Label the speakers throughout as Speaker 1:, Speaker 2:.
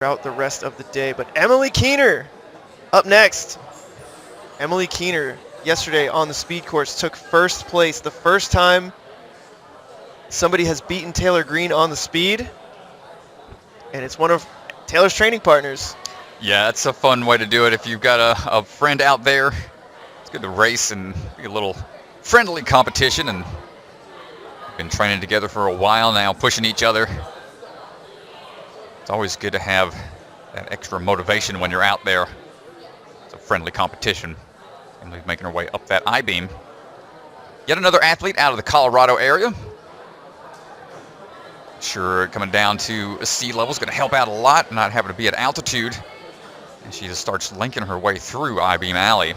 Speaker 1: throughout the rest of the day. But Emily Keener up next. Emily Keener yesterday on the speed course took first place. The first time somebody has beaten Taylor Greene on the speed. And it's one of Taylor's training partners.
Speaker 2: Yeah, that's a fun way to do it. If you've got a friend out there, it's good to race and be a little friendly competition. And been training together for a while now, pushing each other. It's always good to have that extra motivation when you're out there. It's a friendly competition. Emily's making her way up that I-beam. Yet another athlete out of the Colorado area. Sure, coming down to sea level is going to help out a lot, not having to be at altitude. And she just starts linking her way through I-beam alley.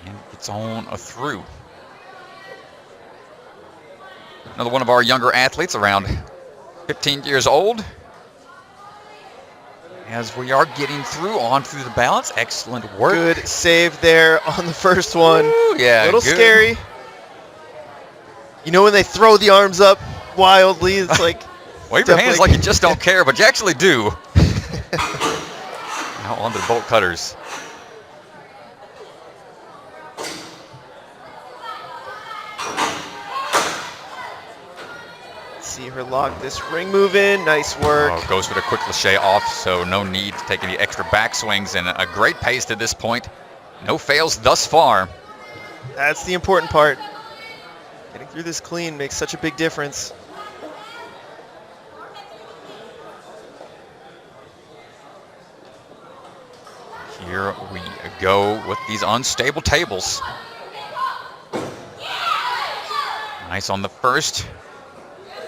Speaker 2: And gets on a through. Another one of our younger athletes, around 15 years old. As we are getting through, on through the balance. Excellent work.
Speaker 1: Good save there on the first one.
Speaker 2: Ooh, yeah,
Speaker 1: a little
Speaker 2: good.
Speaker 1: scary. You know when they throw the arms up wildly, it's like...
Speaker 2: Wave your hands like you just don't care, but you actually do. Now on to the bolt cutters.
Speaker 1: See her lock this ring move in. Nice work.
Speaker 2: Oh, goes for the quick lache off, so no need to take any extra backswings, and a great pace to this point. No fails thus far.
Speaker 1: That's the important part. Getting through this clean makes such a big difference.
Speaker 2: Here we go with these unstable tables. Nice on the first.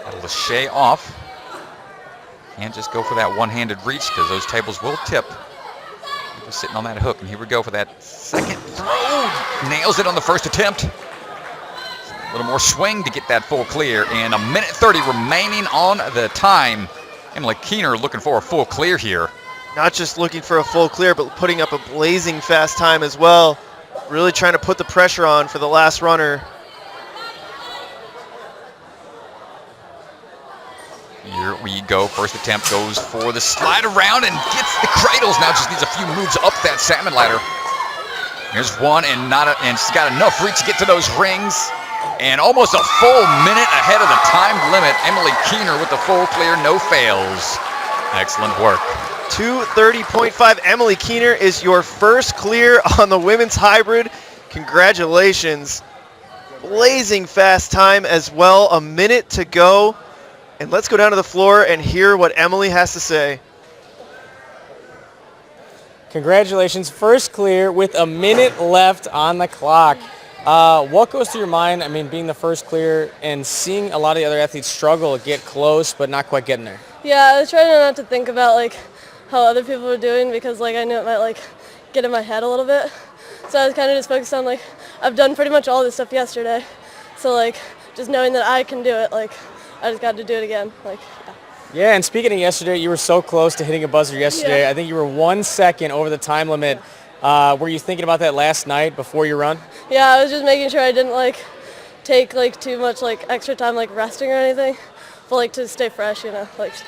Speaker 2: Got a lache off. Can't just go for that one-handed reach because those tables will tip. Just sitting on that hook, and here we go for that second throw. Nails it on the first attempt. A little more swing to get that full clear, and a minute 30 remaining on the time. Emily Keener looking for a full clear here.
Speaker 1: Not just looking for a full clear, but putting up a blazing fast time as well. Really trying to put the pressure on for the last runner.
Speaker 2: Here we go. First attempt goes for the slide around and gets the cradles. Now just needs a few moves up that salmon ladder. Here's one, and she's got enough reach to get to those rings. And almost a full minute ahead of the time limit. Emily Keener with the full clear, no fails. Excellent work.
Speaker 1: 2:30.5. Emily Keener is your first clear on the women's hybrid. Congratulations. Blazing fast time as well. A minute to go. And let's go down to the floor and hear what Emily has to say.
Speaker 3: Congratulations, first clear with a minute left on the clock. What goes through your mind, I mean, being the first clear and seeing a lot of the other athletes struggle, get close, but not quite getting there?
Speaker 4: Yeah, I was trying not to think about how other people were doing because I knew it might get in my head a little bit. So I was kind of just focused on I've done pretty much all this stuff yesterday. So just knowing that I can do it, I just got to do it again.
Speaker 3: Yeah, and speaking of yesterday, you were so close to hitting a buzzer yesterday.
Speaker 4: Yeah.
Speaker 3: I think you were 1 second over the time limit. Were you thinking about that last night before your run?
Speaker 4: Yeah, I was just making sure I didn't take too much extra time resting or anything, but to stay fresh,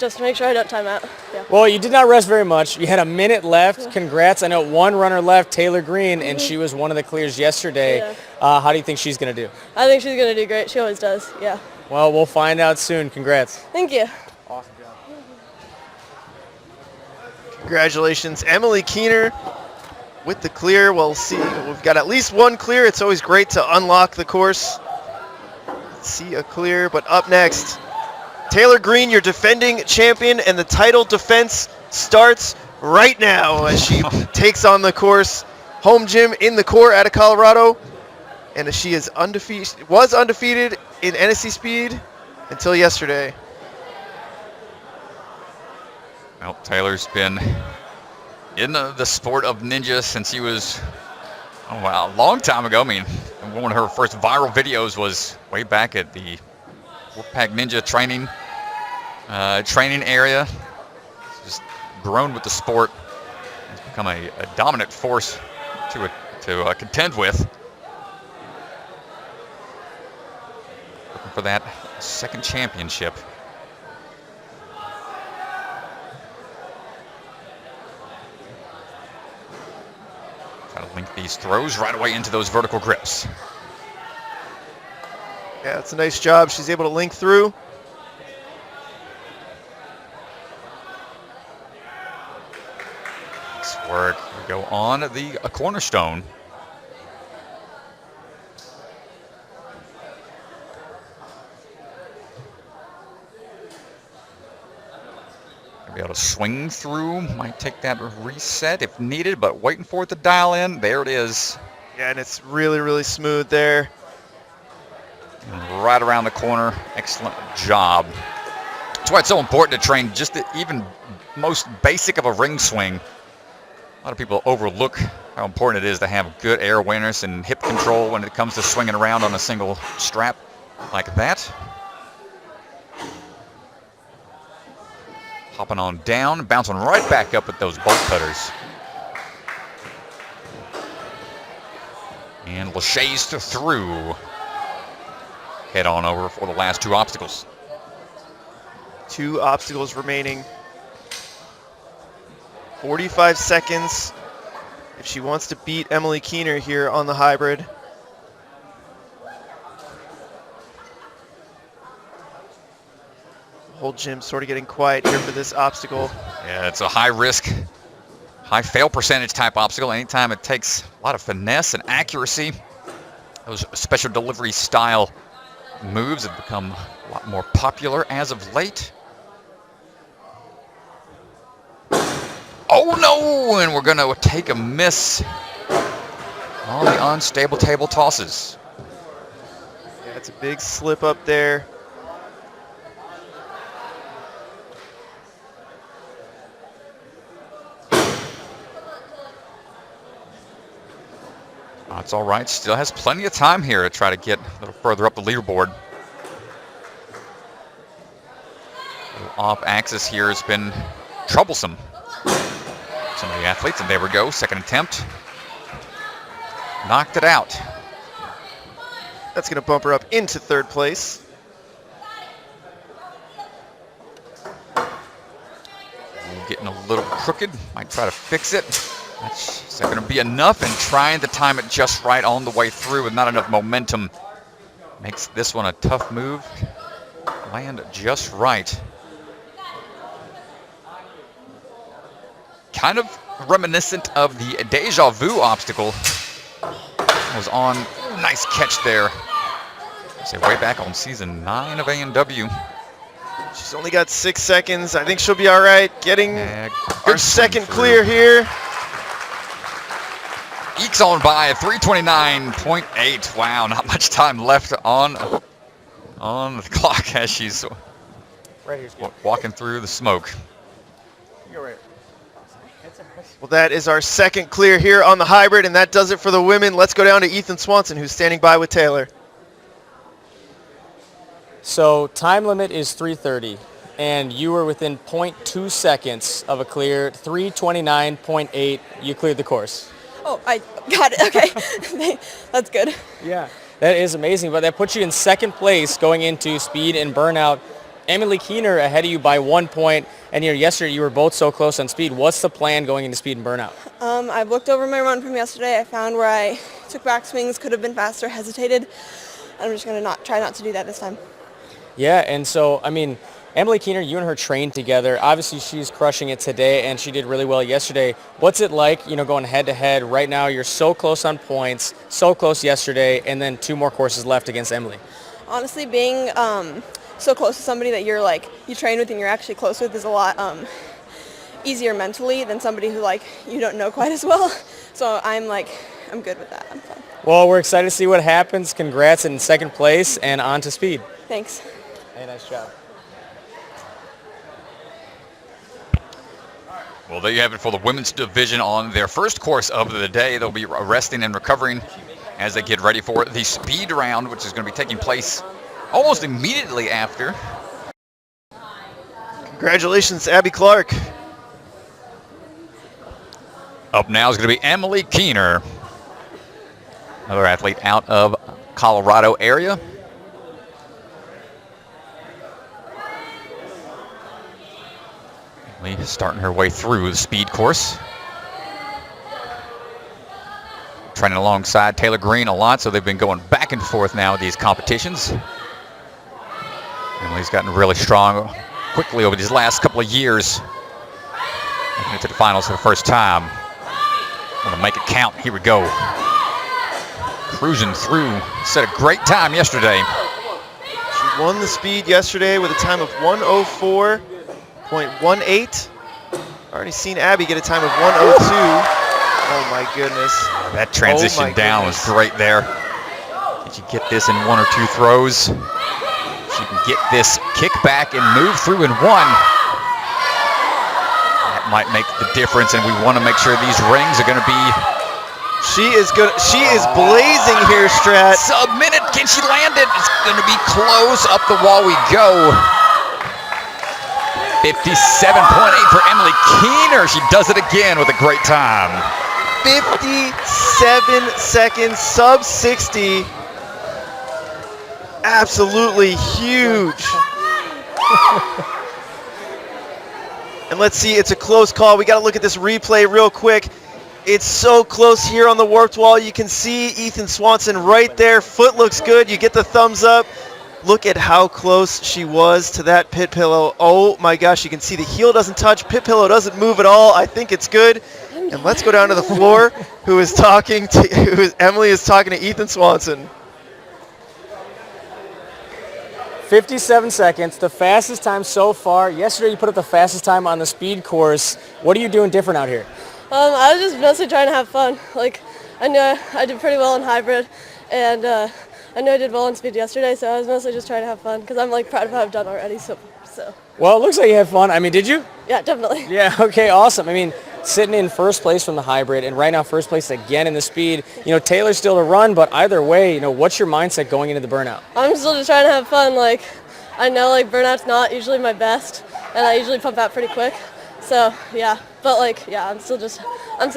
Speaker 4: just to make sure I don't time out. Yeah.
Speaker 3: Well, you did not rest very much. You had a minute left. Congrats. I know one runner left, Taylor Greene, and she was one of the clears yesterday.
Speaker 4: Yeah.
Speaker 3: How do you think she's going to do?
Speaker 4: I think she's going to do great. She always does. Yeah.
Speaker 3: Well, we'll find out soon. Congrats.
Speaker 4: Thank you.
Speaker 3: Awesome job.
Speaker 1: Congratulations, Emily Keener with the clear. We'll see. We've got at least one clear. It's always great to unlock the course. See a clear, but up next, Taylor Greene, your defending champion, and the title defense starts right now as she takes on the course. Home gym in the core out of Colorado, and as she is was undefeated in NSC speed until yesterday.
Speaker 2: Well, Taylor's been in the sport of ninja since he was, a long time ago. I mean, one of her first viral videos was way back at the Wolfpack Ninja training area. Just grown with the sport. It's become a dominant force to contend with. Looking for that second championship. Try to link these throws right away into those vertical grips.
Speaker 1: Yeah, it's a nice job. She's able to link through.
Speaker 2: Nice work. We go on the cornerstone. Be able to swing through. Might take that reset if needed, but waiting for it to dial in. There it is.
Speaker 1: Yeah, and it's really, really smooth there.
Speaker 2: And right around the corner. Excellent job. That's why it's so important to train just the even most basic of a ring swing. A lot of people overlook how important it is to have good air awareness and hip control when it comes to swinging around on a single strap like that. Hopping on down, bouncing right back up with those bolt cutters. And Lachey's through. Head on over for the last two obstacles.
Speaker 1: 2 obstacles remaining. 45 seconds if she wants to beat Emily Keener here on the hybrid. Whole gym sort of getting quiet here for this obstacle.
Speaker 2: Yeah, it's a high risk, high fail percentage type obstacle. Anytime it takes a lot of finesse and accuracy, those special delivery style moves have become a lot more popular as of late. Oh no, and we're gonna take a miss on the unstable table tosses.
Speaker 1: Yeah, it's a big slip up there.
Speaker 2: That's all right. Still has plenty of time here to try to get a little further up the leaderboard. A little off axis here has been troublesome. Some of the athletes, and there we go. Second attempt. Knocked it out.
Speaker 1: That's going to bump her up into 3rd place.
Speaker 2: Getting a little crooked. Might try to fix it. That's going to be enough, and trying to time it just right on the way through with not enough momentum makes this one a tough move. Land just right. Kind of reminiscent of the Deja Vu obstacle. Was on. Ooh, nice catch there. Say way back on season 9 of A&W.
Speaker 1: She's only got 6 seconds. I think she'll be all right. Getting
Speaker 2: Yeah,
Speaker 1: her second clear here.
Speaker 2: Ekes on by at 3:29.8. Wow, not much time left on the clock as she's
Speaker 3: Right here's good.
Speaker 2: walking through the smoke.
Speaker 3: You're right.
Speaker 1: Well, that is our second clear here on the hybrid, and that does it for the women. Let's go down to Ethan Swanson, who's standing by with Taylor.
Speaker 3: So time limit is 3:30, and you were within 0.2 seconds of a clear. 3:29.8. You cleared the course.
Speaker 4: Oh, I got it. Okay. That's good.
Speaker 3: Yeah, that is amazing. But that puts you in second place going into speed and burnout. Emily Keener ahead of you by 1 point, and yesterday you were both so close on speed. What's the plan going into speed and burnout?
Speaker 4: I've looked over my run from yesterday. I found where I took back swings, could have been faster, hesitated. I'm just going to try not to do that this time.
Speaker 3: Yeah, and so, I mean, Emily Keener, you and her trained together. Obviously, she's crushing it today, and she did really well yesterday. What's it like, going head-to-head? Right now, you're so close on points, so close yesterday, and then 2 more courses left against Emily.
Speaker 4: Honestly, being so close to somebody that you train with and you're actually close with is a lot easier mentally than somebody who, you don't know quite as well. So I'm good with that. I'm fine.
Speaker 3: Well, we're excited to see what happens. Congrats in second place, and on to speed.
Speaker 4: Thanks.
Speaker 3: Hey, nice job.
Speaker 2: Well, there you have it for the women's division on their first course of the day. They'll be resting and recovering as they get ready for the speed round, which is going to be taking place almost immediately after.
Speaker 1: Congratulations, Abby Clark.
Speaker 2: Up now is going to be Emily Keener, another athlete out of Colorado area. Lee starting her way through the speed course. Training alongside Taylor Greene a lot, so they've been going back and forth now with these competitions. Emily's gotten really strong quickly over these last couple of years. Making it to the finals for the first time. Gonna make it count. Here we go. Cruising through. Set a great time yesterday.
Speaker 1: She won the speed yesterday with a time of 1:04.18. Already seen Abby get a time of 1:02. Oh my goodness.
Speaker 2: That transition down was great there. Did you get this in 1 or 2 throws? She can get this kick back and move through in 1. That might make the difference, and we want to make sure these rings are going to be.
Speaker 1: She is good. She is blazing here, Strat.
Speaker 2: Sub-minute. Can she land it? It's going to be close. Up the wall we go. 57.8 for Emily Keener. She does it again with a great time.
Speaker 1: 57 seconds, sub 60. Absolutely huge. And let's see, it's a close call. We got to look at this replay real quick. It's so close here on the warped wall. You can see Ethan Swanson right there. Foot looks good. You get the thumbs up. Look at how close she was to that pit pillow. Oh my gosh, you can see the heel doesn't touch. Pit pillow doesn't move at all. I think it's good. And let's go down to the floor. Emily is talking to Ethan Swanson.
Speaker 3: 57 seconds, the fastest time so far. Yesterday you put up the fastest time on the speed course. What are you doing different out here?
Speaker 4: I was just mostly trying to have fun. Like, I knew I did pretty well in hybrid, and I knew I did well in speed yesterday, so I was mostly just trying to have fun because I'm like proud of how I've done already. So.
Speaker 3: Well, it looks like you had fun. I mean, did you?
Speaker 4: Yeah, definitely.
Speaker 3: Yeah, okay, awesome. I mean, sitting in first place from the hybrid and right now first place again in the speed. You know, Taylor's still to run, but either way, you know, what's your mindset going into the burnout?
Speaker 4: I'm still just trying to have fun. Like, I know like burnout's not usually my best, and I usually pump out pretty quick. So, yeah. But like, yeah, I'm so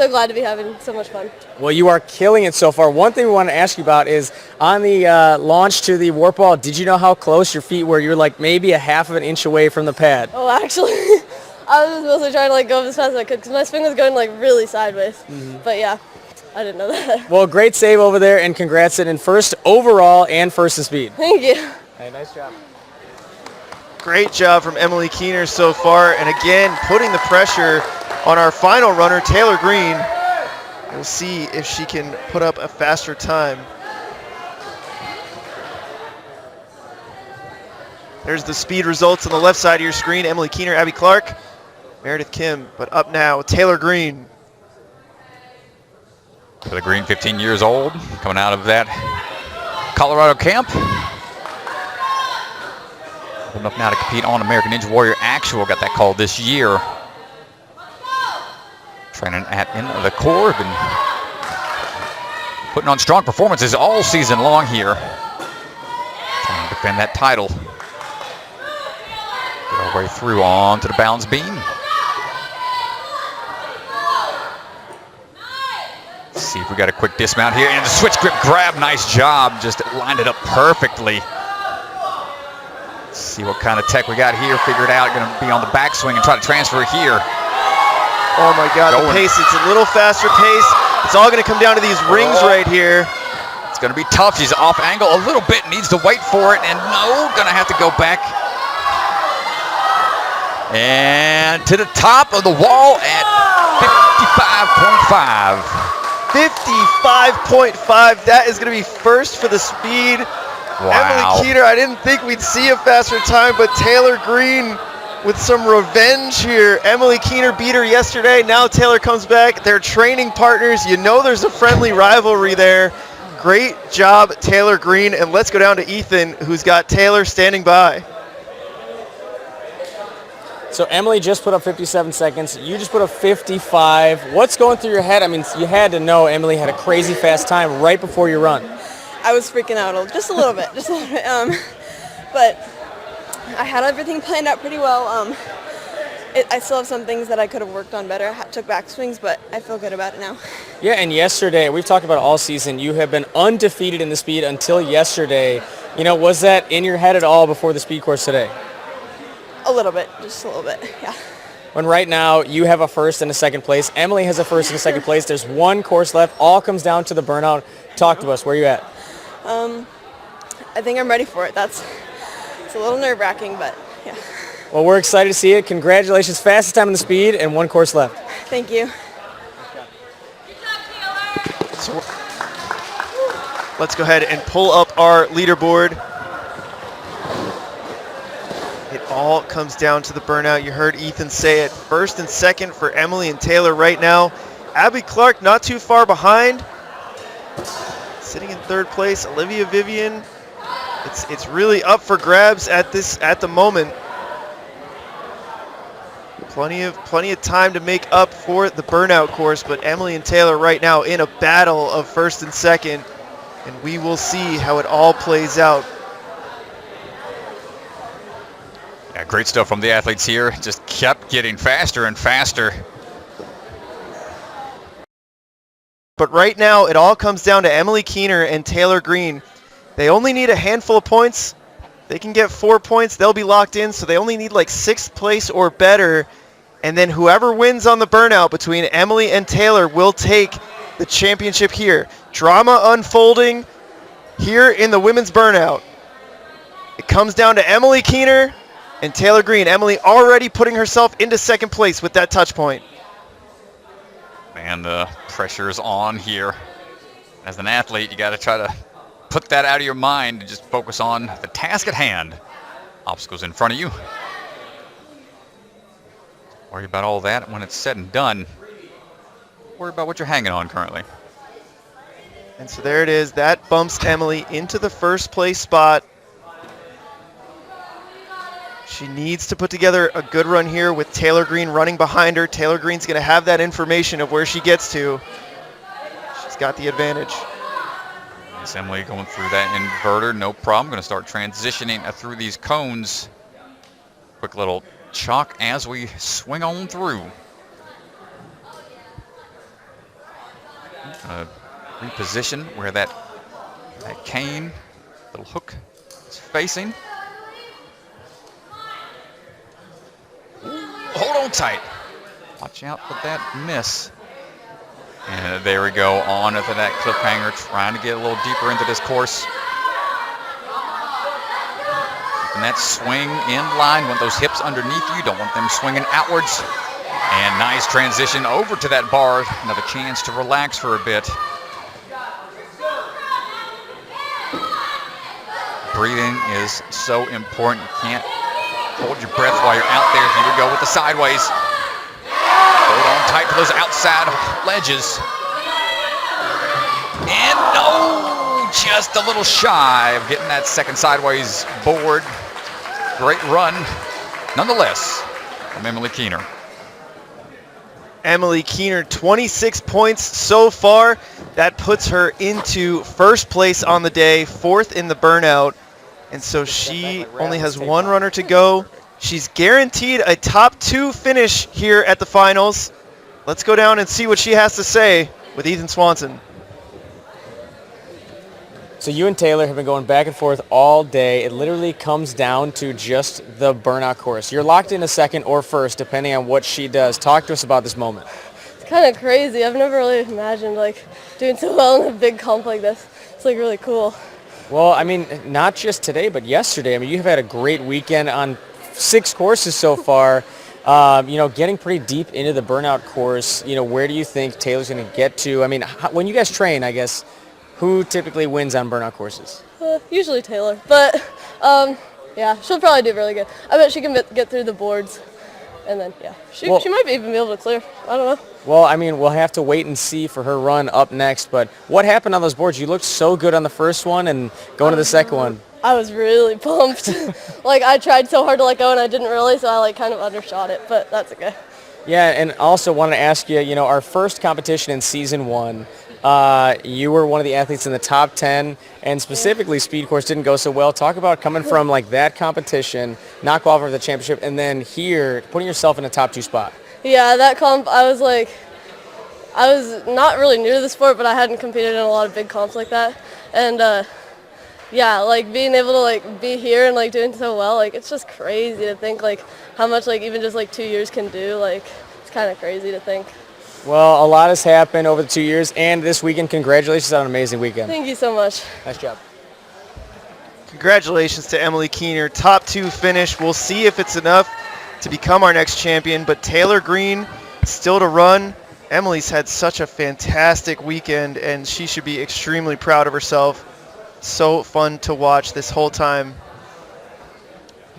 Speaker 4: glad to be having so much fun.
Speaker 3: Well, you are killing it so far. One thing we want to ask you about is on the launch to the warp wall, did you know how close your feet were? You're like maybe a half of an inch away from the pad.
Speaker 4: Oh, actually, I was mostly trying to like go as fast as I could because my swing was going like really sideways. But yeah, I didn't know that.
Speaker 3: Well, great save over there, and congrats in first overall and first in speed.
Speaker 4: Thank you.
Speaker 3: Hey, nice job.
Speaker 1: Great job from Emily Keener so far. And again, putting the pressure on our final runner, Taylor Greene. We'll see if she can put up a faster time. There's the speed results on the left side of your screen. Emily Keener, Abby Clark, Meredith Kim. But up now, Taylor Greene.
Speaker 2: Taylor Greene, 15 years old, coming out of that Colorado camp. Old enough now to compete on American Ninja Warrior Actual. Got that call this year. Training in the Corps, been putting on strong performances all season long here. Trying to defend that title. Get our way through onto the balance beam. Let's see if we got a quick dismount here. And the switch grip grab, nice job. Just lined it up perfectly. Let's see what kind of tech we got here. Figure it out. Going to be on the backswing and try to transfer it here.
Speaker 1: Oh my God, the pace, it's a little faster pace. It's all gonna come down to these rings right here.
Speaker 2: It's gonna be tough. She's off angle a little bit, needs to wait for it, and no, gonna have to go back. And to the top of the wall at 55.5.
Speaker 1: 55.5, that is gonna be first for the speed.
Speaker 2: Wow.
Speaker 1: Emily Keener, I didn't think we'd see a faster time, but Taylor Greene with some revenge here. Emily Keener beat her yesterday. Now Taylor comes back. They're training partners. You know there's a friendly rivalry there. Great job, Taylor Greene. And let's go down to Ethan, who's got Taylor standing by.
Speaker 3: So Emily just put up 57 seconds. You just put up 55. What's going through your head? I mean, you had to know Emily had a crazy fast time right before your run.
Speaker 5: I was freaking out just a little bit. But I had everything planned out pretty well. I still have some things that I could have worked on better. I took back swings, but I feel good about it now.
Speaker 3: Yeah, and yesterday, we've talked about it all season, you have been undefeated in the speed until yesterday. You know, was that in your head at all before the speed course today?
Speaker 5: A little bit, just a little bit, yeah.
Speaker 3: when right now you have a first and a second place. Emily has a first and a second place. There's one course left. All comes down to the burnout. Talk to us. Where are you at?
Speaker 5: I think I'm ready for it. It's a little nerve-wracking, but yeah.
Speaker 3: Well, we're excited to see it. Congratulations. Fastest time in the speed and one course left.
Speaker 5: Thank you.
Speaker 1: So let's go ahead and pull up our leaderboard. It all comes down to the burnout. You heard Ethan say it. First and second for Emily and Taylor right now. Abby Clark not too far behind. Sitting in third place, Olivia Vivian. It's really up for grabs at the moment. Plenty of time to make up for the burnout course, but Emily and Taylor right now in a battle of first and second, and we will see how it all plays out.
Speaker 2: Yeah, great stuff from the athletes here. Just kept getting faster and faster.
Speaker 1: But right now, it all comes down to Emily Keener and Taylor Greene. They only need a handful of points. They can get 4 points. They'll be locked in, so they only need like 6th place or better. And then whoever wins on the burnout between Emily and Taylor will take the championship here. Drama unfolding here in the women's burnout. It comes down to Emily Keener and Taylor Greene. Emily already putting herself into second place with that touch point.
Speaker 2: Man, the pressure is on here. As an athlete, you got to try to put that out of your mind and just focus on the task at hand. Obstacles in front of you. Worry about all that when it's said and done. Worry about what you're hanging on currently.
Speaker 1: And so there it is. That bumps Emily into the first place spot. She needs to put together a good run here with Taylor Greene running behind her. Taylor Greene's going to have that information of where she gets to. She's got the advantage.
Speaker 2: Nice Emily going through that inverter, no problem. Going to start transitioning through these cones. Quick little chalk as we swing on through. Reposition where that cane, little hook is facing. Hold on tight. Watch out for that miss. And there we go, on into that cliffhanger, trying to get a little deeper into this course. Keeping that swing in line. Want those hips underneath you. Don't want them swinging outwards. And nice transition over to that bar. Another chance to relax for a bit. Breathing is so important. You can't hold your breath while you're out there. Here we go with the sideways. Hold on tight to those outside ledges. And no, just a little shy of getting that second sideways board. Great run, nonetheless, from Emily Keener.
Speaker 1: Emily Keener, 26 points so far. That puts her into first place on the day, 4th in the burnout. And so she only has one runner to go. She's guaranteed a top 2 finish here at the finals. Let's go down and see what she has to say with Ethan Swanson.
Speaker 3: So you and Taylor have been going back and forth all day. It literally comes down to just the burnout course. You're locked in a second or first, depending on what she does. Talk to us about this moment.
Speaker 4: It's kind of crazy. I've never really imagined like doing so well in a big comp like this. It's like really cool.
Speaker 3: Well, I mean, not just today, but yesterday. I mean, you've had a great weekend on 6 courses so far. Getting pretty deep into the burnout course, where do you think Taylor's going to get to? I mean, when you guys train, I guess, who typically wins on burnout courses?
Speaker 4: Usually Taylor, but yeah, she'll probably do really good. I bet she can get through the boards, and then yeah, she might even be able to clear. I don't know.
Speaker 3: Well, I mean, we'll have to wait and see for her run up next. But what happened on those boards? You looked so good on the first one, and going to the second one.
Speaker 4: I was really pumped. I tried so hard to let go, and I didn't really, so I kind of undershot it, but that's okay.
Speaker 3: Yeah, and also wanted to ask you, our first competition in season 1, you were one of the athletes in the top 10, and specifically speed course didn't go so well. Talk about coming from that competition, not qualifying for the championship, and then here, putting yourself in a top 2 spot.
Speaker 4: Yeah, that comp, I was not really new to the sport, but I hadn't competed in a lot of big comps like that. And yeah, like being able to like be here and like doing so well, like it's just crazy to think like how much like even just like 2 years can do. Like it's kind of crazy to think.
Speaker 3: Well, a lot has happened over the 2 years and this weekend. Congratulations on an amazing weekend.
Speaker 4: Thank you so much.
Speaker 3: Nice job.
Speaker 1: Congratulations to Emily Keener. Top 2 finish. We'll see if it's enough to become our next champion, but Taylor Greene still to run. Emily's had such a fantastic weekend, and she should be extremely proud of herself. So fun to watch this whole time.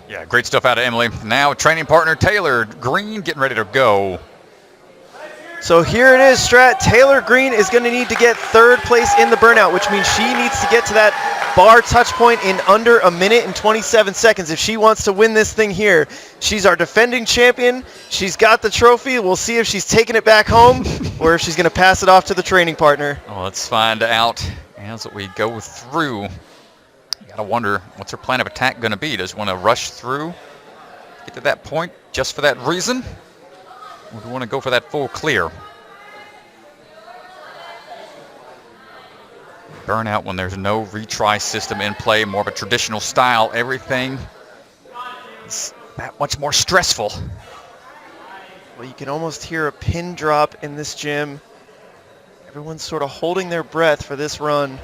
Speaker 2: Yeah, great stuff out of Emily. Now training partner Taylor Greene getting ready to go.
Speaker 1: So here it is, Strat. Taylor Greene is going to need to get 3rd place in the burnout, which means she needs to get to that bar touch point in under 1 minute and 27 seconds if she wants to win this thing here. She's our defending champion. She's got the trophy. We'll see if she's taking it back home or if she's going to pass it off to the training partner.
Speaker 2: Well, let's find out as we go through. You got to wonder, what's her plan of attack going to be? Does she want to rush through, get to that point just for that reason? Or do we want to go for that full clear? Burnout when there's no retry system in play, more of a traditional style. Everything is that much more stressful.
Speaker 1: Well, you can almost hear a pin drop in this gym. Everyone's sort of holding their breath for this run.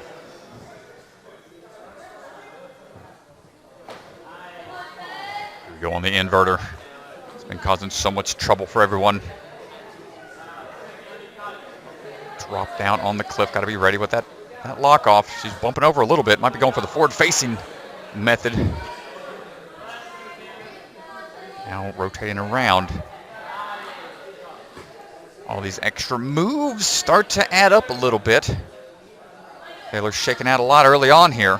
Speaker 2: Here we go on the inverter. It's been causing so much trouble for everyone. Drop down on the cliff. Got to be ready with that lock off. She's bumping over a little bit. Might be going for the forward facing method. Now rotating around. All these extra moves start to add up a little bit. Taylor's shaking out a lot early on here.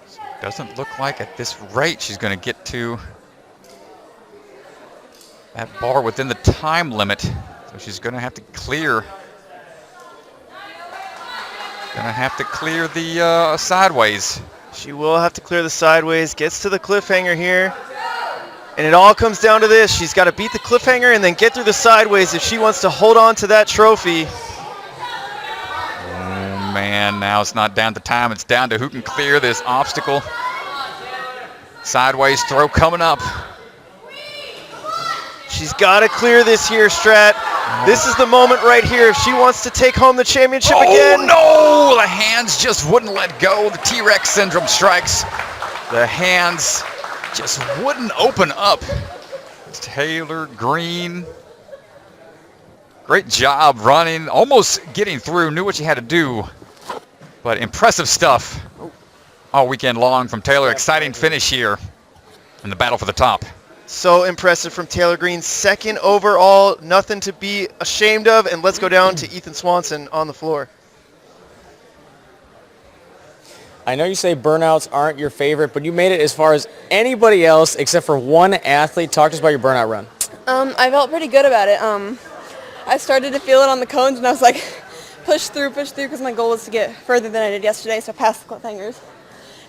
Speaker 2: So it doesn't look like at this rate she's going to get to that bar within the time limit. So she's going to have to clear. Going to have to clear the sideways.
Speaker 1: She will have to clear the sideways. Gets to the cliffhanger here. And it all comes down to this. She's got to beat the cliffhanger and then get through the sideways if she wants to hold on to that trophy.
Speaker 2: Oh, man. Now it's not down to time. It's down to who can clear this obstacle. Sideways throw coming up.
Speaker 1: She's got to clear this here, Strat. This is the moment right here if she wants to take home the championship again.
Speaker 2: Oh, no! The hands just wouldn't let go. The T-Rex syndrome strikes. The hands just wouldn't open up. Taylor Greene. Great job running, almost getting through, knew what you had to do. But impressive stuff all weekend long from Taylor. Exciting finish here in the battle for the top.
Speaker 1: So impressive from Taylor Greene. 2nd overall, nothing to be ashamed of. And let's go down to Ethan Swanson on the floor.
Speaker 3: I know you say burnouts aren't your favorite, but you made it as far as anybody else except for one athlete. Talk to us about your burnout run.
Speaker 5: I felt pretty good about it. I started to feel it on the cones, and I was like, push through, because my goal was to get further than I did yesterday, so past the cliffhangers.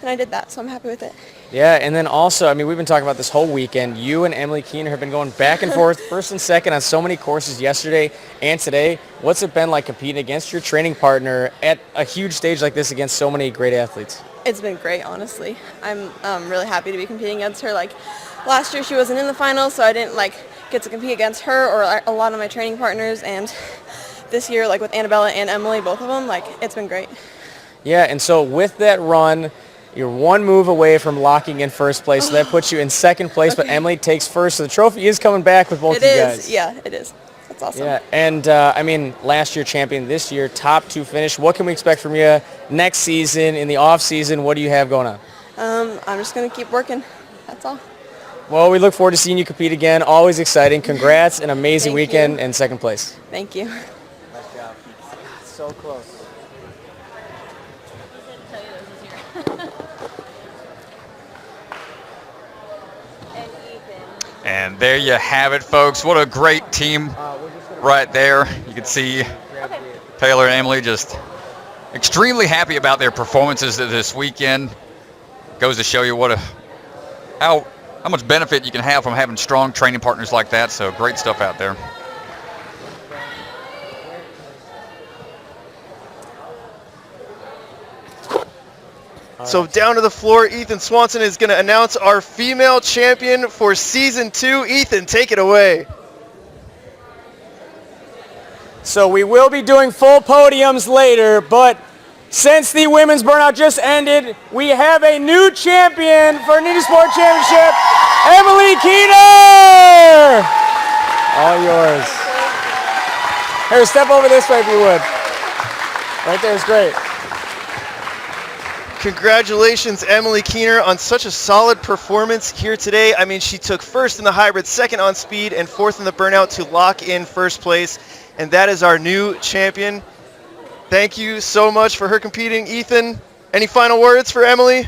Speaker 5: And I did that, so I'm happy with it.
Speaker 3: Yeah, and then also, I mean, we've been talking about this whole weekend. You and Emily Keener have been going back and forth, 1st and 2nd on so many courses yesterday and today. What's it been like competing against your training partner at a huge stage like this against so many great athletes?
Speaker 5: It's been great, honestly. I'm really happy to be competing against her. Like, last year she wasn't in the finals, so I didn't, get to compete against her or a lot of my training partners. And this year, with Annabella and Emily, both of them, it's been great.
Speaker 3: Yeah, and so with that run, you're one move away from locking in 1st place, so that puts you in 2nd place, but Emily takes 1st, so the trophy is coming back with both of you guys.
Speaker 5: Yeah, it is. That's awesome.
Speaker 3: Yeah, and I mean, last year champion, this year top 2 finish. What can we expect from you next season, in the off season? What do you have going on?
Speaker 5: I'm just going to keep working. That's all.
Speaker 3: Well, we look forward to seeing you compete again. Always exciting. Congrats, an amazing
Speaker 5: Thank
Speaker 3: weekend,
Speaker 5: you.
Speaker 3: and 2nd place.
Speaker 5: Thank you.
Speaker 3: Nice job. So close.
Speaker 2: And there you have it, folks. What a great team right there. You can see Taylor and Emily just extremely happy about their performances this weekend. Goes to show you how much benefit you can have from having strong training partners like that. So great stuff out there.
Speaker 1: So down to the floor, Ethan Swanson is going to announce our female champion for season 2. Ethan, take it away.
Speaker 3: So we will be doing full podiums later, but since the women's burnout just ended, we have a new champion for Ninja Sport Championship, Emily Keener! All yours. Here, step over this way if you would. Right there is great.
Speaker 1: Congratulations, Emily Keener, on such a solid performance here today. I mean, she took first in the hybrid, second on speed, and fourth in the burnout to lock in first place. And that is our new champion. Thank you so much for her competing. Ethan, any final words for Emily?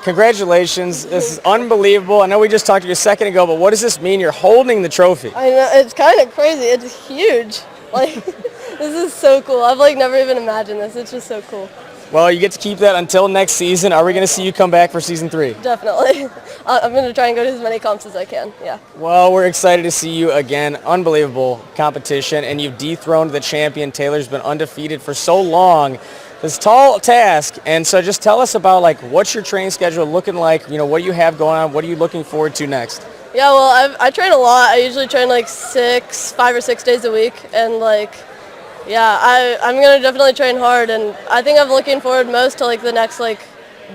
Speaker 3: Congratulations. This is unbelievable. I know we just talked to you a second ago, but what does this mean? You're holding the trophy.
Speaker 4: I know, it's kind of crazy. It's huge. Like, this is so cool. I've like never even imagined this. It's just so cool.
Speaker 3: Well, you get to keep that until next season. Are we going to see you come back for season 3?
Speaker 4: Definitely. I'm going to try and go to as many comps as I can. Yeah.
Speaker 3: Well, we're excited to see you again. Unbelievable competition, and you've dethroned the champion. Taylor's been undefeated for so long. This tall task, and so just tell us about like what's your training schedule looking like? You know, what do you have going on? What are you looking forward to next?
Speaker 4: Yeah, well, I train a lot. I usually train like 5 or 6 days a week, and like, yeah, I'm gonna definitely train hard, and I think I'm looking forward most to like the next like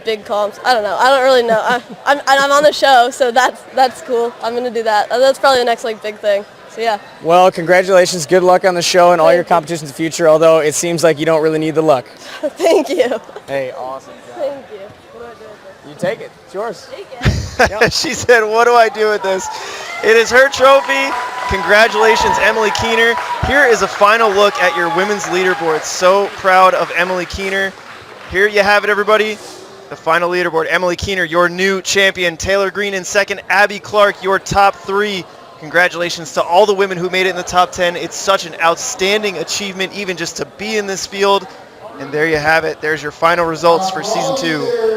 Speaker 4: big comps. I don't know. I don't really know. I'm on the show, so that's cool. I'm gonna do that. That's probably the next like big thing. So yeah.
Speaker 3: Well, congratulations. Good luck on the show and all your competitions in the future. Although it seems like you don't really need the luck.
Speaker 4: Thank you.
Speaker 3: Hey, awesome job.
Speaker 4: Thank you. What do I do with this?
Speaker 3: You take it. It's yours.
Speaker 4: Take it.
Speaker 3: Yep.
Speaker 1: She said, what do I do with this? It is her trophy. Congratulations, Emily Keener. Here is a final look at your women's leaderboard. So proud of Emily Keener. Here you have it, everybody. The final leaderboard. Emily Keener, your new champion. Taylor Greene in second. Abby Clark, your top 3. Congratulations to all the women who made it in the top 10. It's such an outstanding achievement, even just to be in this field. And there you have it. There's your final results for season 2.